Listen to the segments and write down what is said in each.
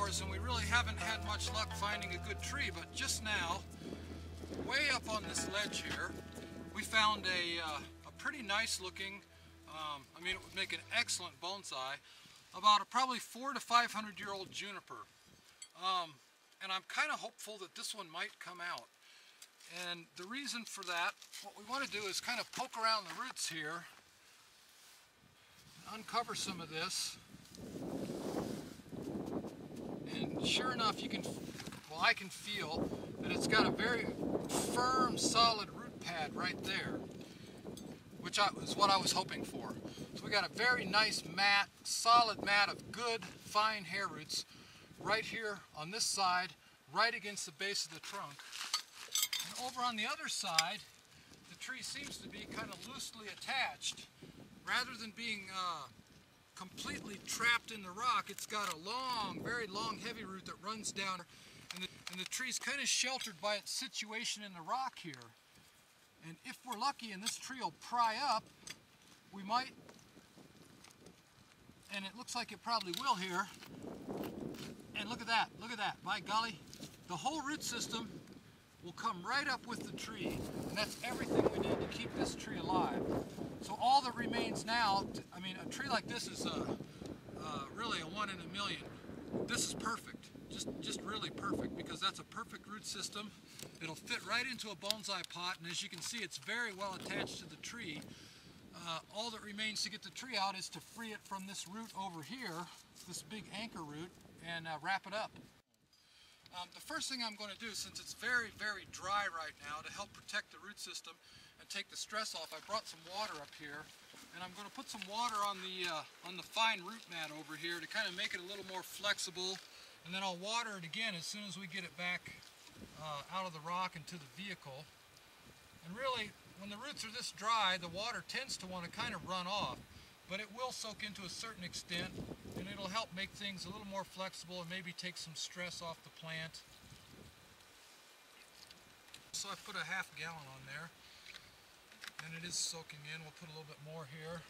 hours and we really haven't had much luck finding a good tree, but just now, way up on this ledge here, we found a pretty nice looking, I mean it would make an excellent bonsai, about a probably 400 to 500 year old juniper. And I'm kind of hopeful that this one might come out. And the reason for that, what we want to do is kind of poke around the roots here, uncover some of this, and sure enough you can, well I can feel that it's got a very firm, solid root pad right there, which is what I was hoping for. So we got a very nice mat, solid mat of good, fine hair roots right here on this side, right against the base of the trunk. And over on the other side, the tree seems to be kind of loosely attached. Rather than being completely trapped in the rock, it's got a long, very long, heavy root that runs down, and the tree's kind of sheltered by its situation in the rock here. And if we're lucky and this tree will pry up, we might, and it looks like it probably will here, and look at that, by golly, the whole root system will come right up with the tree, and that's everything we need to keep this tree alive. So all that remains now, I mean, a tree like this is really a 1 in a million. This is perfect, just really perfect, because that's a perfect root system. It'll fit right into a bonsai pot, and as you can see, it's very well attached to the tree. All that remains to get the tree out is to free it from this root over here, this big anchor root, and wrap it up. The first thing I'm going to do, since it's very, very dry right now, to help protect the root system and take the stress off, I brought some water up here, and I'm going to put some water on the fine root mat over here to kind of make it a little more flexible, and then I'll water it again as soon as we get it back out of the rock into the vehicle. And really, when the roots are this dry, the water tends to want to kind of run off, but it will soak into a certain extent, and it'll help make things a little more flexible and maybe take some stress off the plant. So I put a half gallon on there, and it is soaking in. We'll put a little bit more here.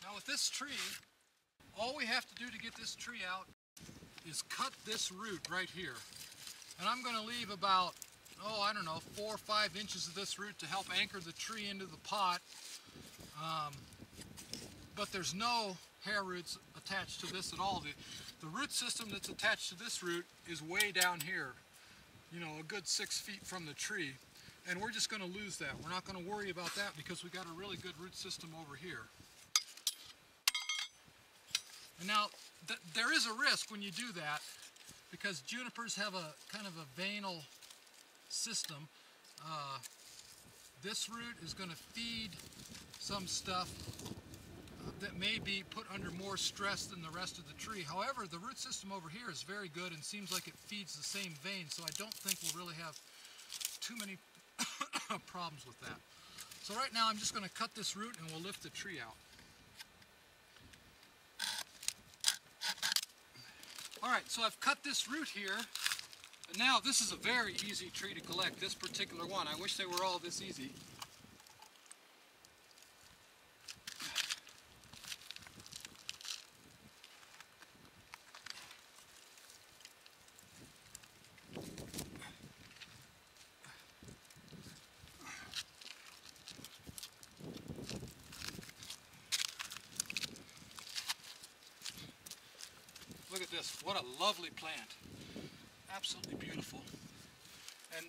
Now with this tree, all we have to do to get this tree out is cut this root right here. And I'm going to leave about, I don't know, 4 or 5 inches of this root to help anchor the tree into the pot. But there's no hair roots attached to this at all. The root system that's attached to this root is way down here, you know, a good 6 feet from the tree. And we're just going to lose that. We're not going to worry about that because we got a really good root system over here. And now, there is a risk when you do that, because junipers have a kind of a veinal system. This root is going to feed some stuff that may be put under more stress than the rest of the tree. However, the root system over here is very good and seems like it feeds the same vein, so I don't think we'll really have too many problems with that. So right now I'm just going to cut this root and we'll lift the tree out. Alright, so I've cut this root here, and now this is a very easy tree to collect, this particular one. I wish they were all this easy. Look at this, what a lovely plant. Absolutely beautiful. And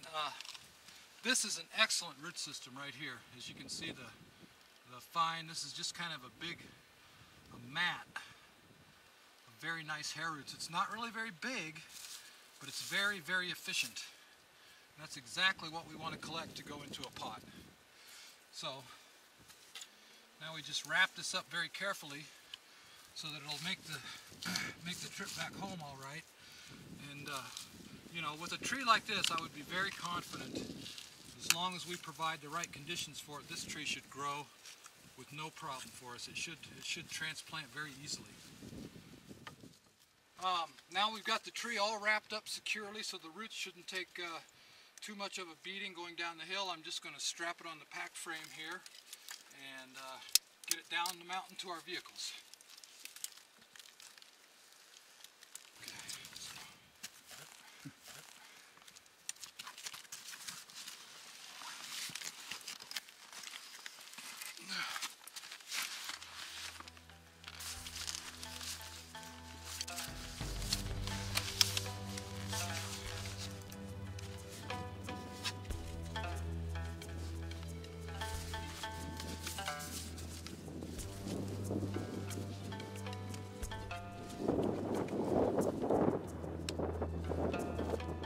this is an excellent root system right here. As you can see, the fine, this is just kind of a mat of very nice hair roots. It's not really very big, but it's very, very efficient. And that's exactly what we want to collect to go into a pot. So now we just wrap this up very carefully so that it'll make the trip back home all right. And you know, with a tree like this, I would be very confident, as long as we provide the right conditions for it, this tree should grow with no problem for us. It should transplant very easily. Now we've got the tree all wrapped up securely, so the roots shouldn't take too much of a beating going down the hill. I'm just going to strap it on the pack frame here. and get it down the mountain to our vehicles.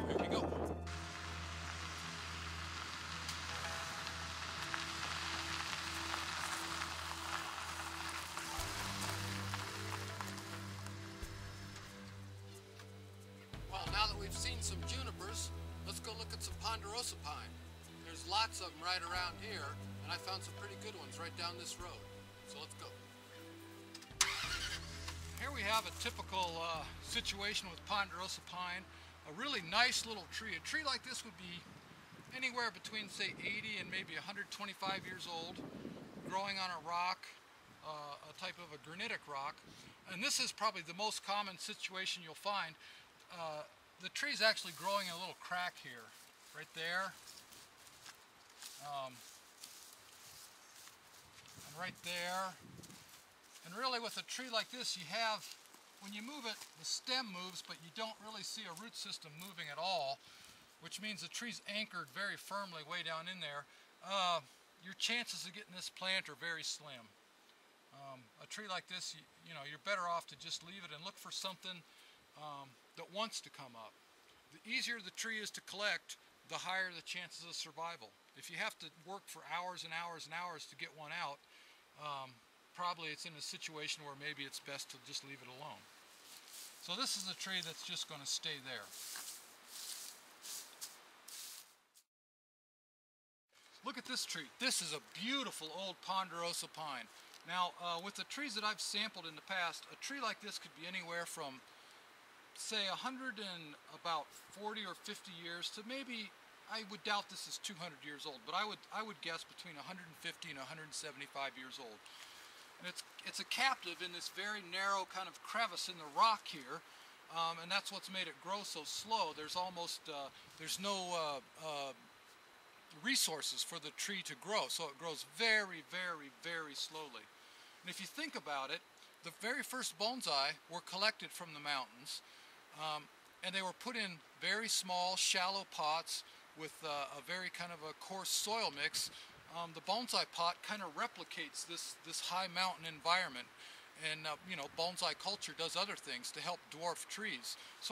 Here we go. Well, now that we've seen some junipers, let's go look at some ponderosa pine. There's lots of them right around here, and I found some pretty good ones right down this road. So let's go. Here we have a typical situation with ponderosa pine. A really nice little tree. A tree like this would be anywhere between, say, 80 and maybe 125 years old, growing on a rock, a type of a granitic rock. And this is probably the most common situation you'll find. The tree is actually growing a little crack here, right there, and right there. And really with a tree like this, you have, when you move it, the stem moves, but you don't really see a root system moving at all, which means the tree's anchored very firmly way down in there. Your chances of getting this plant are very slim. A tree like this, you know, you're better off to just leave it and look for something that wants to come up. The easier the tree is to collect, the higher the chances of survival. If you have to work for hours and hours and hours to get one out, probably it's in a situation where maybe it's best to just leave it alone. So this is a tree that's just going to stay there. Look at this tree. This is a beautiful old ponderosa pine. Now, with the trees that I've sampled in the past, a tree like this could be anywhere from, say, 100 and about 40 or 50 years to maybe, I would doubt this is 200 years old, but I would guess between 150 and 175 years old. And it's a captive in this very narrow kind of crevice in the rock here, and that's what's made it grow so slow. There's almost, there's no resources for the tree to grow, so it grows very, very, very slowly. And if you think about it, the very first bonsai were collected from the mountains, and they were put in very small, shallow pots with a very kind of a coarse soil mix. The bonsai pot kind of replicates this high mountain environment, and you know, bonsai culture does other things to help dwarf trees. So